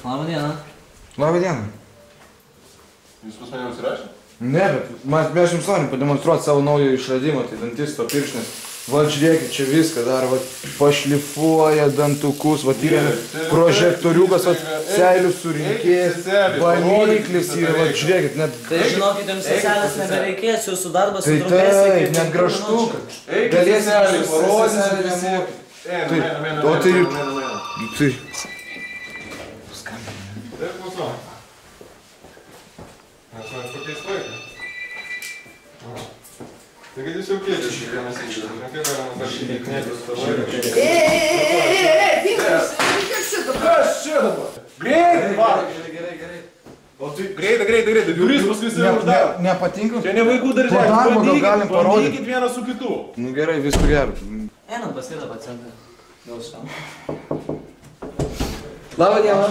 Labą dieną. Labą dieną. Jūs pas mane užsirašė? Ne, bet mes jums norim pademonstruoti savo naują išradimą, tai dantisto pirštinės. Va, žiūrėkit, čia viską dar, va, pašlifuoja dantukus, va, yra prožektoriukas, va, seilių surinkėjas, valiklis yra, va, žiūrėkit, net... Tai žinokit, jums seselės nebereikės, jūsų darbas tai sutrumpės iki... Taip, net graštukas. Eikit seselį, parodysiu visi. O tai... Tai... Taip, klausau. Mes mes pakeist laiką. Tai kad jūs jau kėdės kiekvienas įžiūrės, ne kiek galima kažkaip įknėtis tą laiką. Pinkas, kas čia dabar? Kas čia dabar? Greitai, va! Gerai. O tai greitai. Duris paskui visi uždaro. Nepatinka? Čia ne vaikų Po darbo gal galim parodyti. Bandykit vieną su kitu. Nu gerai, viską gerai. Einam pas kitą pacientą. Gal šau. Labą dieną.